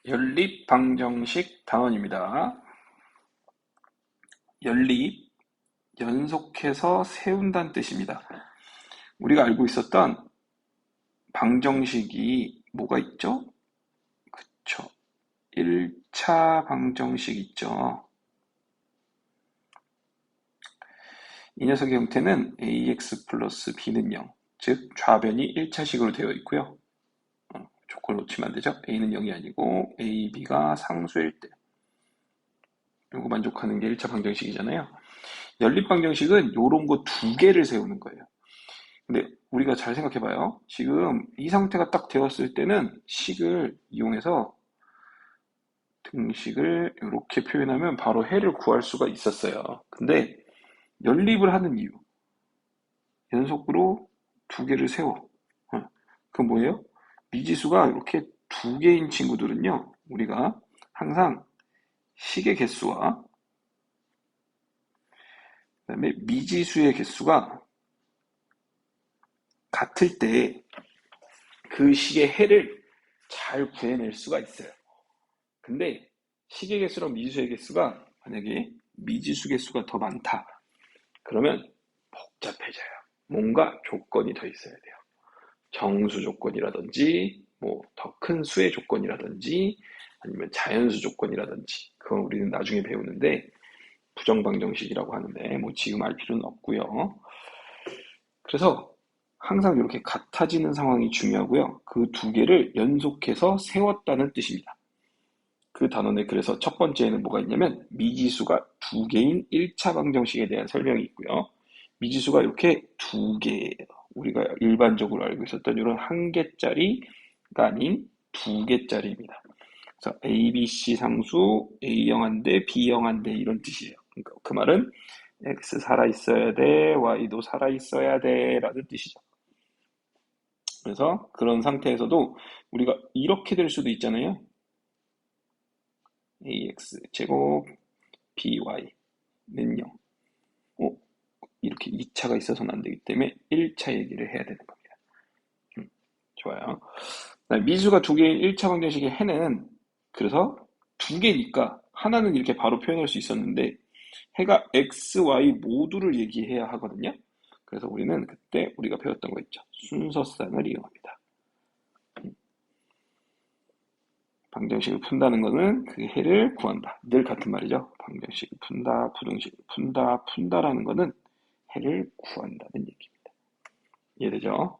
연립 방정식 단원입니다. 연립, 연속해서 세운다는 뜻입니다. 우리가 알고 있었던 방정식이 뭐가 있죠? 그쵸. 1차 방정식 있죠. 이 녀석의 형태는 ax 플러스 b는 0, 즉 좌변이 1차식으로 되어 있고요. 조건을 놓치면 안 되죠. a는 0이 아니고 a, b가 상수일 때 이거 만족하는 게 1차 방정식이잖아요. 연립 방정식은 이런 거 두 개를 세우는 거예요. 근데 우리가 잘 생각해봐요. 지금 이 상태가 딱 되었을 때는 식을 이용해서 등식을 이렇게 표현하면 바로 해를 구할 수가 있었어요. 근데 연립을 하는 이유, 연속으로 두 개를 세워. 그 뭐예요? 미지수가 이렇게 두 개인 친구들은요, 우리가 항상 식의 개수와 그다음에 미지수의 개수가 같을 때 그 식의 해를 잘 구해낼 수가 있어요. 근데 식의 개수랑 미지수의 개수가 만약에 미지수 개수가 더 많다. 그러면 복잡해져요. 뭔가 조건이 더 있어야 돼요. 정수 조건이라든지 뭐 더 큰 수의 조건이라든지 아니면 자연수 조건이라든지 그건 우리는 나중에 배우는데 부정방정식이라고 하는데 뭐 지금 알 필요는 없고요. 그래서 항상 이렇게 같아지는 상황이 중요하고요. 그 두 개를 연속해서 세웠다는 뜻입니다. 그 단원에 그래서 첫 번째에는 뭐가 있냐면 미지수가 두 개인 1차 방정식에 대한 설명이 있고요. 미지수가 이렇게 두 개예요. 우리가 일반적으로 알고 있었던 이런 한 개짜리가 아닌 두 개짜리입니다. 그래서 A, B, C 상수 A0한대, B0한대 이런 뜻이에요. 그러니까 그 말은 X 살아있어야 돼, Y도 살아있어야 돼 라는 뜻이죠. 그래서 그런 상태에서도 우리가 이렇게 될 수도 있잖아요. ax 제곱 by는 0. 이렇게 2차가 있어서는 안 되기 때문에 1차 얘기를 해야 되는 겁니다. 좋아요. 미수가 두 개인 1차 방정식의 해는 그래서 두 개니까 하나는 이렇게 바로 표현할 수 있었는데 해가 x, y 모두를 얘기해야 하거든요. 그래서 우리는 그때 우리가 배웠던 거 있죠. 순서쌍을 이용합니다. 방정식을 푼다는 것은 그 해를 구한다. 늘 같은 말이죠. 방정식을 푼다, 부등식을 푼다, 푼다라는 것은 해를 구한다는 얘기입니다. 이해되죠?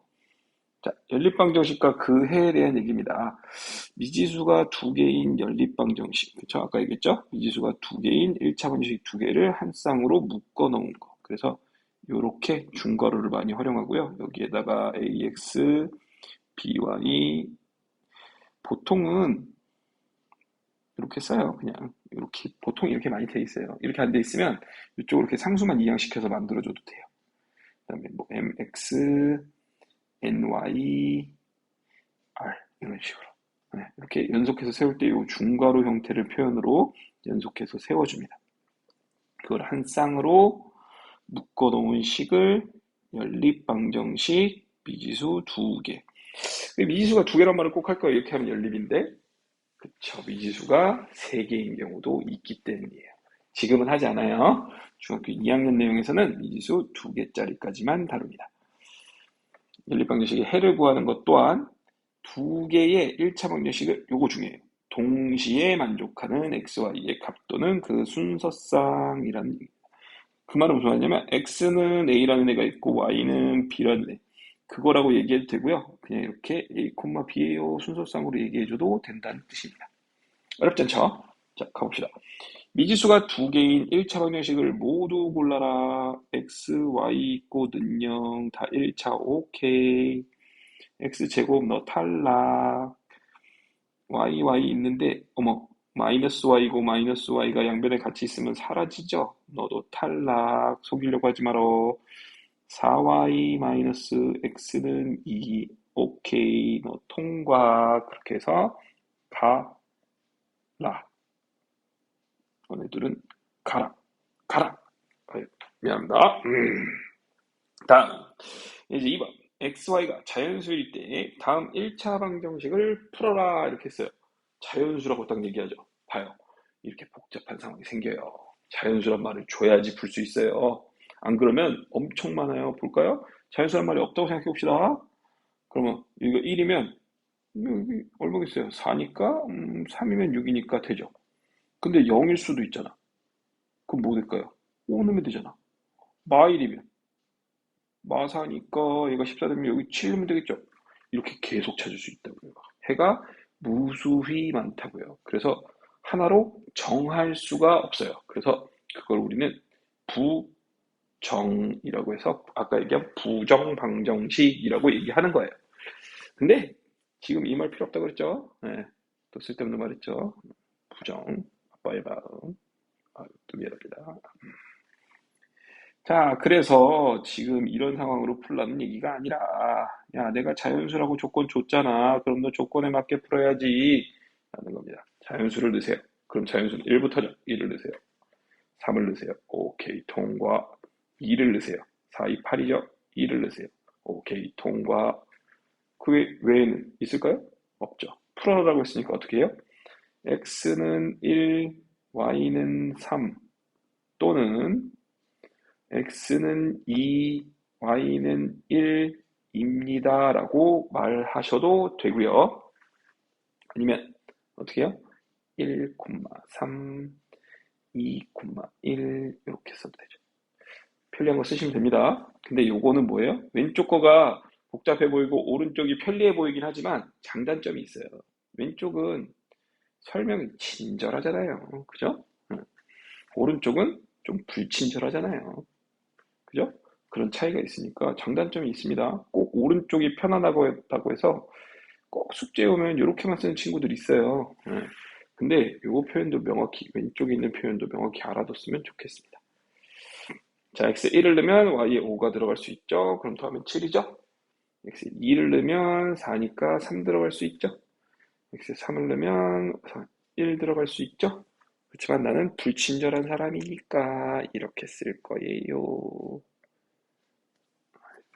자, 연립방정식과 그 해에 대한 얘기입니다. 미지수가 두 개인 연립방정식. 그쵸? 아까 얘기했죠? 미지수가 두 개인 1차 방정식 두 개를 한 쌍으로 묶어 놓은 거. 그래서 이렇게 중괄호를 많이 활용하고요. 여기에다가 ax, by 보통은 이렇게 써요. 그냥 이렇게 보통 이렇게 많이 돼 있어요. 이렇게 안 돼 있으면 이쪽으로 이렇게 상수만 이항시켜서 만들어줘도 돼요. 그다음에 뭐 mx, ny, r 이런 식으로 이렇게 연속해서 세울 때 이 중괄호 형태를 표현으로 연속해서 세워줍니다. 그걸 한 쌍으로 묶어놓은 식을 연립방정식 미지수 두 개. 미지수가 두 개란 말을 꼭 할 거예요. 이렇게 하면 연립인데 그쵸. 미지수가 3개인 경우도 있기 때문이에요. 지금은 하지 않아요. 중학교 2학년 내용에서는 미지수 2개짜리까지만 다룹니다. 연립방정식의 해를 구하는 것 또한 두 개의 1차 방정식을 요거 중요해요. 동시에 만족하는 xy의 값도는 그 순서쌍이라는 얘기. 그 말은 무슨 말이냐면 x는 a라는 애가 있고 y는 b라는 애. 그거라고 얘기해도 되고요. 그냥 이렇게 a, b예요 순서쌍으로 얘기해줘도 된다는 뜻입니다. 어렵지 않죠? 자, 가봅시다. 미지수가 두 개인 1차 방정식을 모두 골라라. x, y 있고 능령 다 1차 오케이. x제곱 너 탈락. y 있는데 어머 마이너스 y고 마이너스 y가 양변에 같이 있으면 사라지죠? 너도 탈락. 속이려고 하지 말어. 4y 마이너스 x는 2. 오케이. 너 통과. 그렇게 해서 가라. 너네들은 가라. 가라. 아유, 미안합니다. 다음. 이제 2번. XY가 자연수일 때 다음 1차 방정식을 풀어라. 이렇게 했어요. 자연수라고 딱 얘기하죠. 봐요. 이렇게 복잡한 상황이 생겨요. 자연수란 말을 줘야지 풀 수 있어요. 안 그러면 엄청 많아요. 볼까요? 자연수란 말이 없다고 생각해 봅시다. 그러면 이거 1이면 여기 얼마겠어요? 4니까 3이면 6이니까 되죠. 근데 0일 수도 있잖아. 그럼 뭐 될까요? 5 넣으면 되잖아. 마1이면 마4니까 얘가 14 되면 여기 7 넣으면 되겠죠. 이렇게 계속 찾을 수 있다고요. 해가 무수히 많다고요. 그래서 하나로 정할 수가 없어요. 그래서 그걸 우리는 부정이라고 해서 아까 얘기한 부정방정식이라고 얘기하는 거예요. 근데 지금 이 말 필요 없다고 그랬죠? 네, 또 쓸데없는 말 했죠. 부정, 아빠의 마음. 또 미안합니다. 자, 그래서 지금 이런 상황으로 풀라는 얘기가 아니라, 야, 내가 자연수라고 조건 줬잖아. 그럼 너 조건에 맞게 풀어야지. 라는 겁니다. 자연수를 넣으세요. 그럼 자연수는 1부터죠. 1을 넣으세요. 3을 넣으세요. 오케이, 통과. 2를 넣으세요. 4, 2, 8이죠? 2를 넣으세요. 오케이, 통과. 그 외에는 있을까요? 없죠. 풀어라고 했으니까 어떻게 해요? x는 1, y는 3, 또는 x는 2, y는 1입니다. 라고 말하셔도 되고요. 아니면 어떻게 해요? 1, 3, 2, 1 이렇게 써도 되죠. 편리한 거 쓰시면 됩니다. 근데 요거는 뭐예요? 왼쪽 거가 복잡해 보이고 오른쪽이 편리해 보이긴 하지만 장단점이 있어요. 왼쪽은 설명이 친절하잖아요. 그죠? 오른쪽은 좀 불친절하잖아요. 그죠? 그런 차이가 있으니까 장단점이 있습니다. 꼭 오른쪽이 편안하다고 해서 꼭 숙제 오면 이렇게만 쓰는 친구들이 있어요. 근데 요 표현도 명확히, 왼쪽에 있는 표현도 명확히 알아뒀으면 좋겠습니다. 자, x 1을 넣으면 y에 5가 들어갈 수 있죠. 그럼 더하면 7이죠. x 2를 넣으면 4니까 3 들어갈 수 있죠. x 3을 넣으면 1 들어갈 수 있죠. 그렇지만 나는 불친절한 사람이니까 이렇게 쓸 거예요.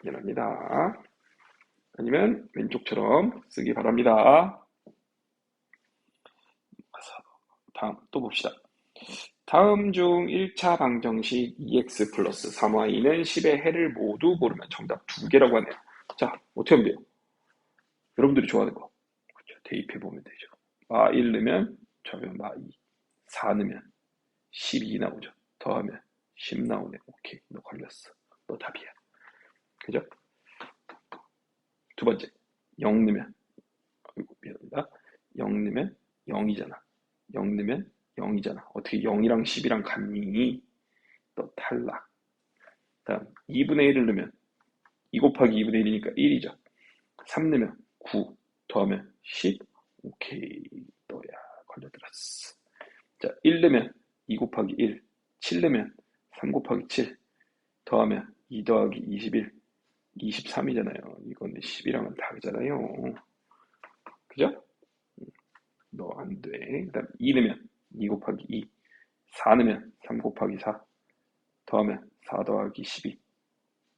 미안합니다. 아니면 왼쪽처럼 쓰기 바랍니다. 다음 또 봅시다. 다음 중 1차 방정식 2x 플러스 3y는 10의 해를 모두 고르면 정답 2개라고 하네요. 자, 어떻게 하면 돼요? 여러분들이 좋아하는 거. 그렇죠. 대입해 보면 되죠. 마1 넣으면 좌변 마2, 4 넣으면 12 나오죠. 더하면 10 나오네. 오케이, 너 걸렸어. 너 답이야. 그죠? 두 번째, 0 넣으면, 아이고, 미안합니다. 0 넣으면 0이잖아. 0 넣으면 0이잖아. 어떻게 0이랑 10이랑 같니? 너 탈락. 다음, 2분의 1을 넣으면 2 곱하기 2분의 1이니까 1이죠. 3 넣으면 9, 더하면 10. 오케이, 너야. 걸려들었어. 자, 1 넣으면 2 곱하기 1, 7 넣으면 3 곱하기 7, 더하면 2 더하기 21, 23이잖아요. 이거는 10이랑은 다르잖아요. 그죠? 너 안 돼. 그 다음 2 넣으면 2 곱하기 2, 4 넣으면 3 곱하기 4, 더하면 4 더하기 12,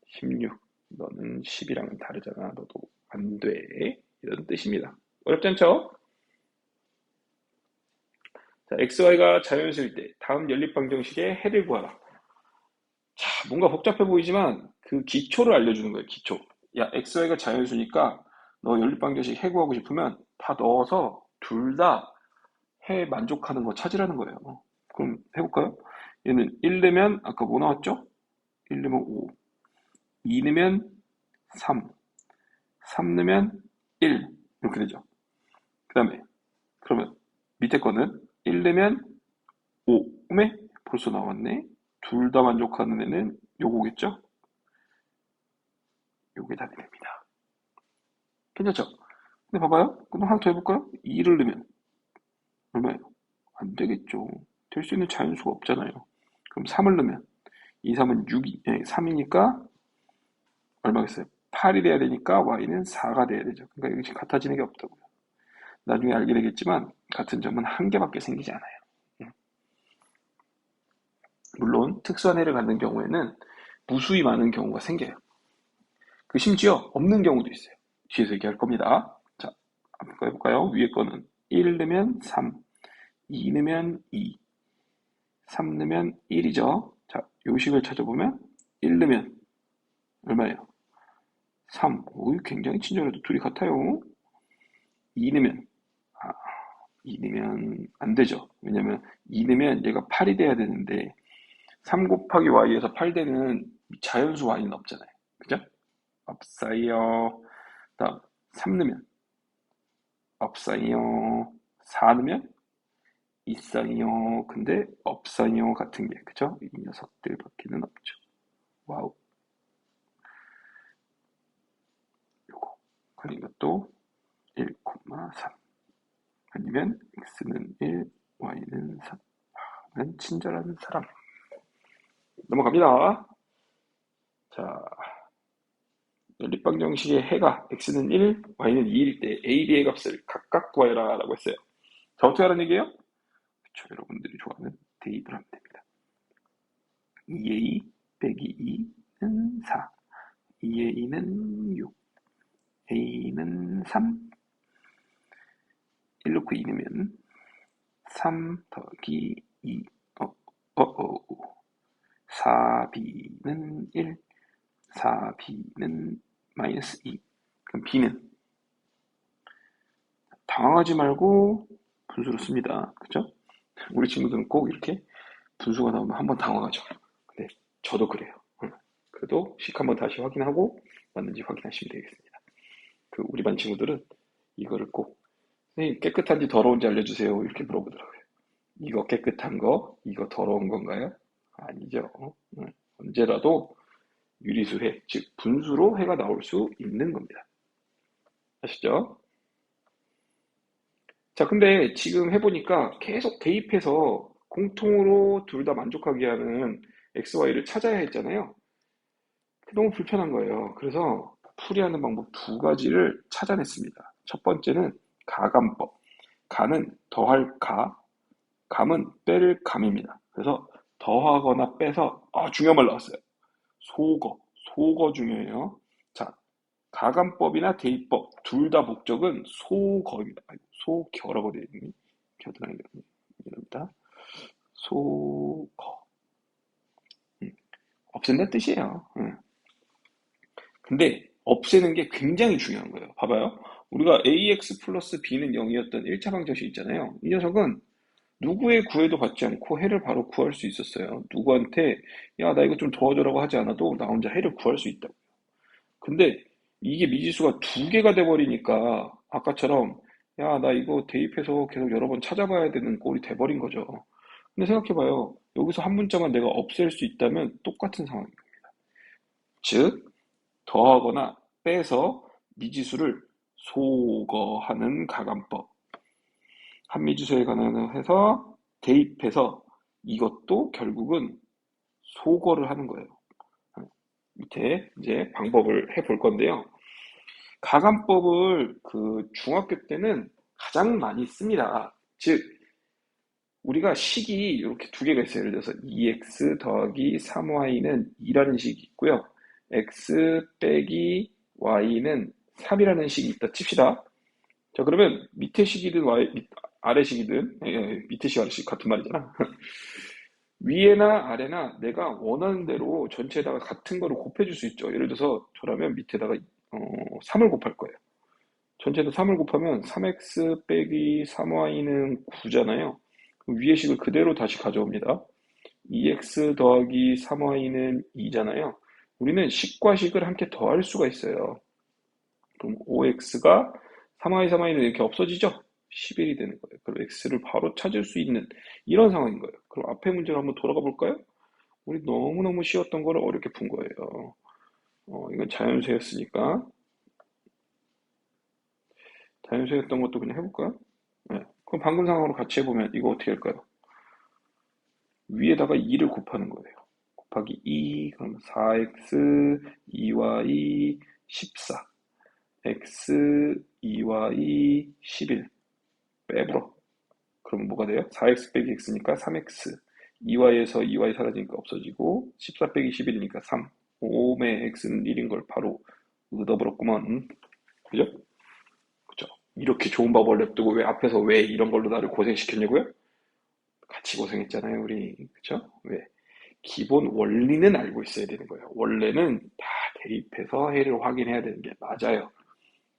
16. 너는 10이랑은 다르잖아. 너도 안 돼. 이런 뜻입니다. 어렵지 않죠? 자, xy가 자연수일 때 다음 연립방정식의 해를 구하라. 자, 뭔가 복잡해 보이지만 그 기초를 알려주는 거예요. 기초. 야, xy가 자연수니까 너 연립방정식 해 구하고 싶으면 다 넣어서 둘 다 해 만족하는 거 찾으라는 거예요. 그럼 해볼까요? 얘는 1 넣으면 아까 뭐 나왔죠? 1 넣으면 5, 2 넣으면 3, 3 넣으면 1 이렇게 되죠. 그 다음에 그러면 밑에 거는 1 넣으면 5. 오메? 벌써 나왔네. 둘 다 만족하는 애는 요거겠죠? 요게 답이 됩니다. 괜찮죠? 근데 봐봐요. 그럼 하나 더 해볼까요? 2를 넣으면 얼마예요? 안 되겠죠. 될 수 있는 자연수가 없잖아요. 그럼 3을 넣으면 2, 3은 6이, 3이니까 얼마겠어요? 8이 돼야 되니까 y는 4가 돼야 되죠. 그러니까 이것이 같아지는 게 없다고요. 나중에 알게 되겠지만 같은 점은 한 개밖에 생기지 않아요. 물론 특수한 해를 갖는 경우에는 무수히 많은 경우가 생겨요. 그 심지어 없는 경우도 있어요. 뒤에서 얘기할 겁니다. 자, 한번 해볼까요? 위에 거는 1 넣으면 3, 2 넣으면 2, 3 넣으면 1이죠. 자, 요식을 찾아보면 1 넣으면 얼마예요? 3. 오, 굉장히 친절해도 둘이 같아요. 2 넣으면, 아, 2 넣으면 안 되죠. 왜냐면 2 넣으면 얘가 8이 돼야 되는데 3 곱하기 y에서 8 되는 자연수 y는 없잖아요. 그죠? 없어요. 다음 3 넣으면 없어요. 4 넣으면 있어요. 근데 없어요 같은 게 그죠? 이 녀석들밖에는 없죠. 와우. 요거. 그러니까 또 1,3 아니면 x는 1, y는 3. 는 친절한 사람. 넘어갑니다. 자, 연립방정식의 해가 x는 1, y는 2일 때 a, b의 값을 각각 구하라 라고 했어요. 자, 어떻게 하라는 얘기예요? 그쵸, 여러분들이 좋아하는 대입을 하면 됩니다. 2a 빼기 2는 4, 2a는 6, a는 3, 1 넣고 2 넣으면 3 더하기 2, 4b는 1, 4b는 마이너스 2. 그럼 b는 당황하지 말고 분수로 씁니다. 그죠? 우리 친구들은 꼭 이렇게 분수가 나오면 한번 당황하죠. 근데 저도 그래요. 그래도 식 한번 다시 확인하고 맞는지 확인하시면 되겠습니다. 그 우리 반 친구들은 이거를 꼭 선생님 깨끗한지 더러운지 알려주세요 이렇게 물어보더라고요. 이거 깨끗한 거, 이거 더러운 건가요? 아니죠. 언제라도 유리수해, 즉 분수로 해가 나올 수 있는 겁니다. 아시죠? 자, 근데 지금 해보니까 계속 대입해서 공통으로 둘 다 만족하게 하는 XY를 찾아야 했잖아요. 너무 불편한 거예요. 그래서 풀이하는 방법 두 가지를 찾아냈습니다. 첫 번째는 가감법. 가는 더할 가, 감은 뺄 감입니다. 그래서 더하거나 빼서, 중요한 말 나왔어요. 소거 중요해요. 자, 가감법이나 대입법 둘 다 목적은 소거입니다. 소겨라고 되어 있니? 겨드랑이 이럽니다. 소거. 없앤다는 뜻이에요. 근데 없애는 게 굉장히 중요한 거예요. 봐봐요. 우리가 ax 플러스 b는 0이었던 1차 방정식 있잖아요. 이 녀석은 누구의 구애도 받지 않고 해를 바로 구할 수 있었어요. 누구한테 야, 나 이거 좀 도와줘라고 하지 않아도 나 혼자 해를 구할 수 있다고. 근데 이게 미지수가 두 개가 돼버리니까 아까처럼 야, 나 이거 대입해서 계속 여러 번 찾아봐야 되는 꼴이 돼버린 거죠. 근데 생각해봐요. 여기서 한 문자만 내가 없앨 수 있다면 똑같은 상황인 겁니다. 즉, 더하거나 빼서 미지수를 소거하는 가감법. 한 미지수에 관해서 대입해서 이것도 결국은 소거를 하는 거예요. 밑에 이제 방법을 해볼 건데요. 가감법을 그 중학교 때는 가장 많이 씁니다. 즉, 우리가 식이 이렇게 두 개가 있어요. 예를 들어서 2x 더하기 3y는 2라는 식이 있고요. x 빼기 y는 3이라는 식이 있다 칩시다. 자, 그러면 밑에 식이든 아래 식이든, 밑에 식, 아래 식 같은 말이잖아. 위에나 아래나 내가 원하는 대로 전체에다가 같은 거를 곱해줄 수 있죠. 예를 들어서 저라면 밑에다가 3을 곱할 거예요. 전체에다 3을 곱하면 3x 빼기 3y는 9잖아요. 위의 식을 그대로 다시 가져옵니다. 2x 더하기 3y는 2잖아요. 우리는 식과 식을 함께 더할 수가 있어요. 그럼 5x가 3y, 3y는 이렇게 없어지죠? 11이 되는 거예요. 그럼 x를 바로 찾을 수 있는 이런 상황인 거예요. 그럼 앞에 문제를 한번 돌아가 볼까요? 우리 너무너무 쉬웠던 거를 어렵게 푼 거예요. 이건 자연수였으니까 자연수였던 것도 그냥 해볼까요? 네. 그럼 방금 상황으로 같이 해보면 이거 어떻게 할까요? 위에다가 2를 곱하는 거예요. 곱하기 2, 그러면 4x, 2y, 14. x, 2y, 11. 빼불어. 그럼 뭐가 돼요? 4x 빼기 x니까 3x. 2y에서 2y 사라지니까 없어지고 14 빼기 11이니까 3. 5의 x는 1인 걸 바로 얻어버렸구만. 그죠? 그죠? 이렇게 좋은 밥을 냅두고 왜 앞에서 왜 이런 걸로 나를 고생시켰냐고요? 같이 고생했잖아요, 우리. 그쵸? 왜? 기본 원리는 알고 있어야 되는 거예요. 원래는 다 대입해서 해를 확인해야 되는 게 맞아요.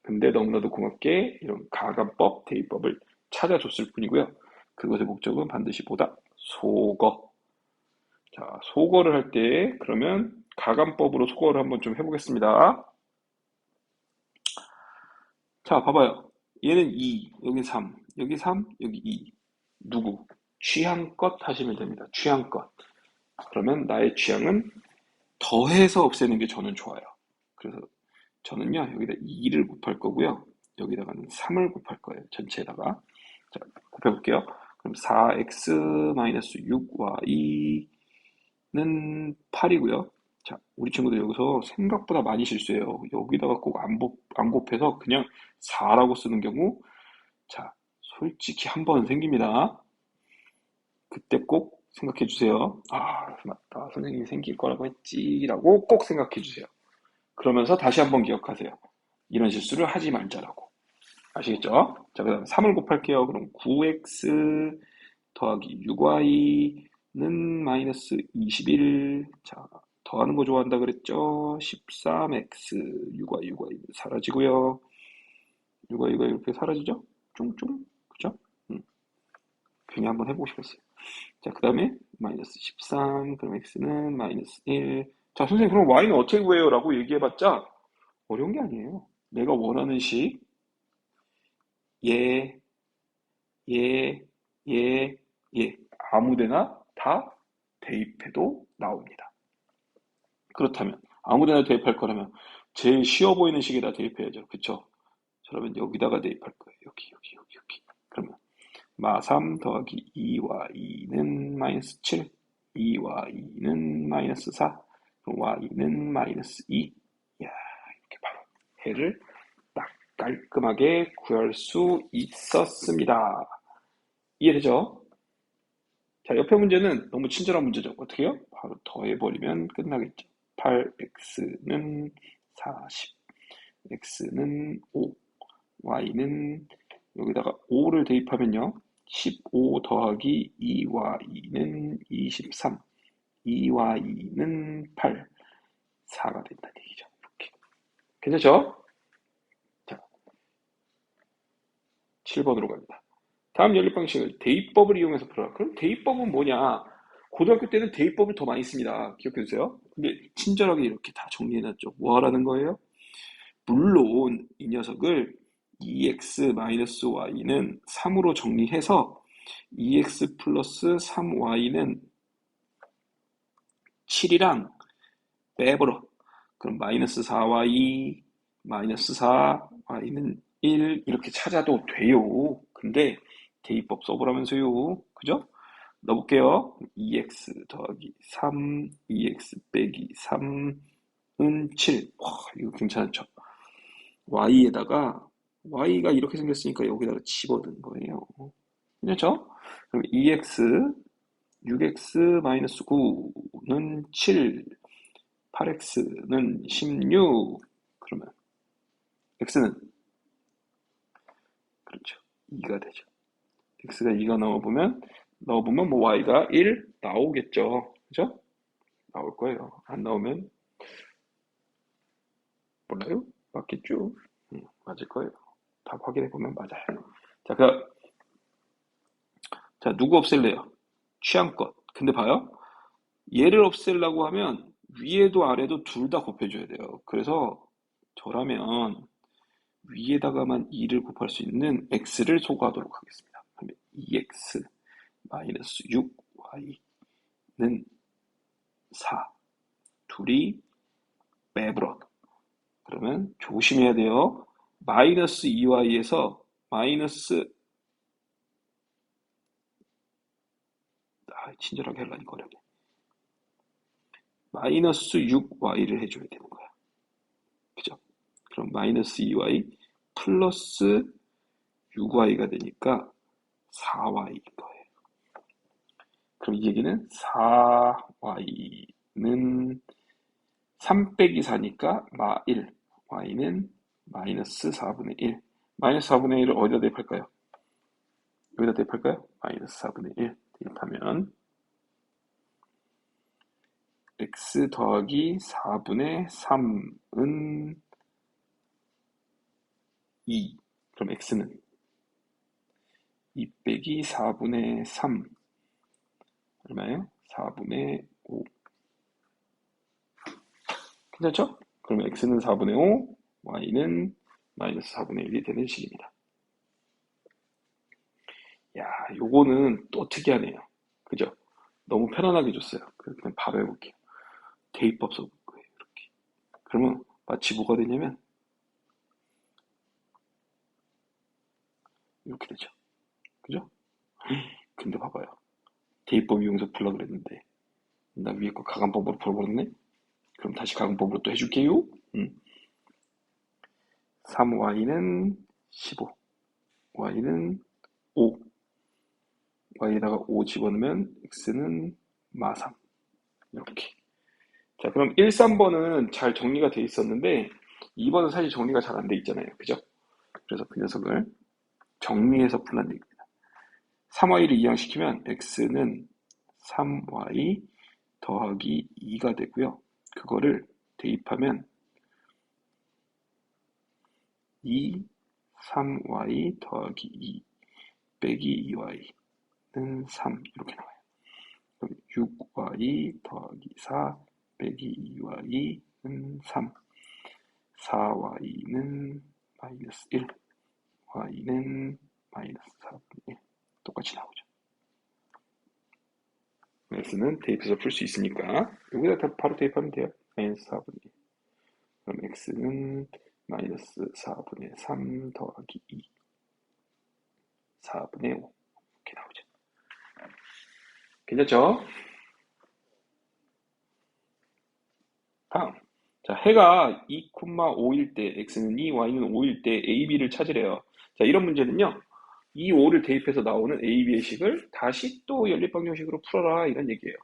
근데 너무나도 고맙게 이런 가간법, 대입법을 찾아줬을 뿐이고요. 그것의 목적은 반드시 보다 소거. 자, 소거를 할 때 그러면 가간법으로 소거를 한번 좀 해보겠습니다. 자, 봐봐요. 얘는 2, 여기 3, 여기 3, 여기 2. 누구? 취향껏 하시면 됩니다. 취향껏. 그러면 나의 취향은 더해서 없애는 게 저는 좋아요. 그래서 저는요, 여기다 2를 곱할 거고요. 여기다가는 3을 곱할 거예요. 전체에다가. 자, 곱해볼게요. 그럼 4x-6y는 8이고요. 자, 우리 친구들 여기서 생각보다 많이 실수해요. 여기다가 꼭 안 곱해서 그냥 4라고 쓰는 경우, 자, 솔직히 한 번 생깁니다. 그때 꼭 생각해 주세요. 아, 맞다. 선생님이 생길 거라고 했지라고 꼭 생각해 주세요. 그러면서 다시 한번 기억하세요. 이런 실수를 하지 말자라고. 아시겠죠? 자, 그 다음에 3을 곱할게요. 그럼 9x 더하기 6y는 마이너스 21. 자, 더하는 거 좋아한다 그랬죠? 13x, 6y 사라지고요. 6y가 이렇게 사라지죠? 쫑쫑. 그죠? 괜히 한번 해보고 싶었어요. 자, 그 다음에 마이너스 13, 그럼 x는 마이너스 1. 자, 선생님, 그럼 y는 어떻게 구해요? 라고 얘기해봤자 어려운 게 아니에요. 내가 원하는 식, 예, 예, 예, 예. 아무데나 다 대입해도 나옵니다. 그렇다면 아무데나 대입할 거라면 제일 쉬워 보이는 식에다 대입해야죠. 그쵸? 그러면 여기다가 대입할 거예요. 여기. 그러면 마3 더하기 2와 2는 마이너스 7, 2와 2는 마이너스 4, 그럼 y는 마이너스 2. 이야, 이렇게 바로 해를 딱 깔끔하게 구할 수 있었습니다. 이해되죠? 자, 옆에 문제는 너무 친절한 문제죠. 어떻게 해요? 바로 더해버리면 끝나겠죠. 8x는 40, x는 5, y는 여기다가 5를 대입하면요. 15 더하기 2와 2는 23, 2와 2는 8, 4가 된다는 얘기죠. 이렇게. 괜찮죠? 자, 7번으로 갑니다. 다음 연립 방식을 대입법을 이용해서 풀어라. 그럼 대입법은 뭐냐? 고등학교 때는 대입법을 더 많이 씁니다. 기억해 주세요. 근데 친절하게 이렇게 다 정리해놨죠. 뭐 하라는 거예요? 물론 이 녀석을 2x-y는 3으로 정리해서 2x 플러스 3y는 7이랑 빼버려. 그럼 마이너스 4y, 마이너스 4y는 1 이렇게 찾아도 돼요. 근데 대입법 써보라면서요. 그죠? 넣어볼게요. 2x 더하기 3, 2x 빼기 3은 7. 와, 이거 괜찮죠? y에다가 y가 이렇게 생겼으니까 여기다가 집어넣은 거예요. 괜찮죠? 그럼 2x, 6x-9는 7, 8x는 16. 그러면 x는 그렇죠. 2가 되죠. x가 2가 넣어보면 뭐 y가 1 나오겠죠. 그죠? 나올 거예요. 안 나오면 몰라요? 맞겠죠? 맞을 거예요. 다 확인해 보면 맞아요. 자, 자, 누구 없앨래요? 취향껏. 근데 봐요. 얘를 없애려고 하면 위에도 아래도 둘 다 곱해줘야 돼요. 그래서 저라면 위에다가만 2를 곱할 수 있는 x를 소거하도록 하겠습니다. 그러면 2x 마이너스 6y는 4. 둘이 빼버려. 그러면 조심해야 돼요. 마이너스 2y에서 마이너스 친절하게 하려니까 어렵네. 마이너스 6y를 해줘야 되는 거야. 그죠? 그럼 마이너스 2y 플러스 6y가 되니까 4y인 거예요. 그럼 이 얘기는 4y는 3 빼기 4니까 마 1, y는 마이너스 4분의 1. 마이너스 4분의 1을 어디다 대입할까요? 여기다 대입할까요? 마이너스 4분의 1 대입하면 x 더하기 4분의 3은 2. 그럼 x는 2 빼기 4분의 3 얼마예요? 4분의 5. 괜찮죠? 그러면 x는 4분의 5, y는 마이너스 4분의 1이 되는 식입니다. 야, 요거는 또 특이하네요. 그죠? 너무 편안하게 줬어요. 그냥 바로 해볼게요. 대입법 써볼 거예요. 이렇게. 그러면 마치 뭐가 되냐면 이렇게 되죠. 그죠? 근데 봐봐요. 대입법 이용해서 풀라 그랬는데 나 위에 거 가간법으로 풀어버렸네? 그럼 다시 가간법으로 또 해줄게요. 3y는 15, y는 5, y에다가 5 집어넣으면 x는 마3 이렇게. 자, 그럼 1, 3번은 잘 정리가 돼 있었는데 2번은 사실 정리가 잘 안 돼 있잖아요. 그죠? 그래서 그 녀석을 정리해서 풀란 얘기입니다. 3y를 이항시키면 x는 3y 더하기 2가 되고요. 그거를 대입하면 2, 3y 더하기 2 빼기 2y는 3 이렇게 나와요. 그럼 6y 더하기 4 빼기 2y는 3, 4y는 마이너스 1, y는 마이너스 4분의 1 똑같이 나오죠. x는 대입해서 풀 수 있으니까 여기다 바로 대입하면 돼요. 마이너스 4분의 1. 그럼 x는 마이너스 4분의 3 더하기 2 4분의 5 이렇게 나오죠. 괜찮죠? 다음. 자, 해가 2,5일 때 x는 2, y는 5일 때 a, b를 찾으래요. 자, 이런 문제는요. 2, 5를 대입해서 나오는 a, b의 식을 다시 또 연립방정식으로 풀어라 이런 얘기예요.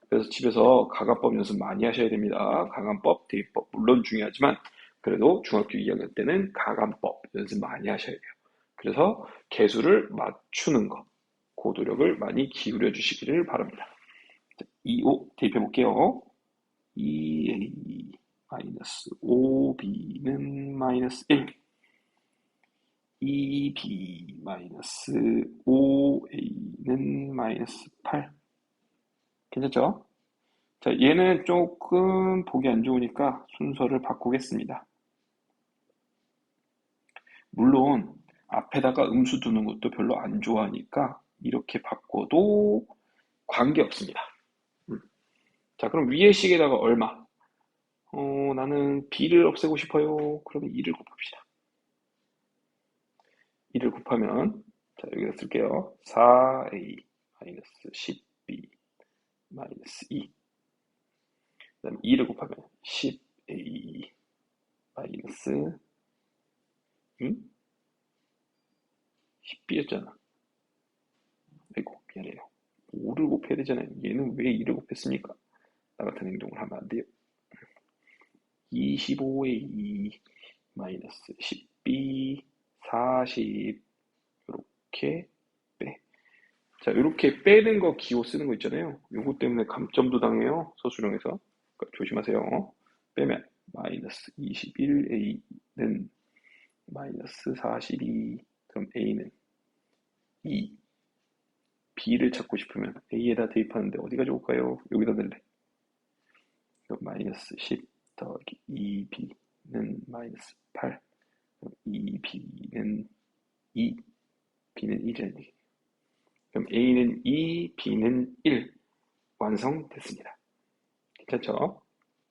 그래서 집에서 가간법 연습 많이 하셔야 됩니다. 가간법, 대입법 물론 중요하지만 그래도 중학교 2학년 때는 가간법 연습 많이 하셔야 돼요. 그래서 개수를 맞추는 거, 그 노력을 많이 기울여 주시기를 바랍니다. 2, 5 대입해 볼게요. 2a 마이너스 5b는 마이너스 1, 2b 마이너스 5a는 마이너스 8. 괜찮죠? 자, 얘는 조금 보기 안 좋으니까 순서를 바꾸겠습니다. 물론 앞에다가 음수 두는 것도 별로 안 좋아하니까 이렇게 바꿔도 관계없습니다. 자, 그럼 위의 식에다가 얼마? 나는 b를 없애고 싶어요. 그러면 2를 곱합시다. 2를 곱하면 자, 여기다 쓸게요. 4a 마이너스 10b 마이너스 2. 그 다음 2를 곱하면 10a 마이너스 10b였잖아. 아이고, 미안해요. 5를 곱해야 되잖아요. 얘는 왜 2를 곱했습니까? 나 같은 행동을 하면 안 돼요. 25에 2 마이너스 10b 40 이렇게 빼. 자, 이렇게 빼는 거 기호 쓰는 거 있잖아요. 요거 때문에 감점도 당해요. 서술형에서. 그러니까 조심하세요. 빼면 마이너스 21a는 마이너스 42. 그럼 a는 2. b를 찾고 싶으면 a에다 대입하는데 어디가 좋을까요? 여기다 넣을래. 그럼 마이너스 10 더하기 2b는 마이너스 8. 그럼 2b는 2. b는 1이라는 얘기. 그럼 a는 2, b는 1. 완성됐습니다. 괜찮죠?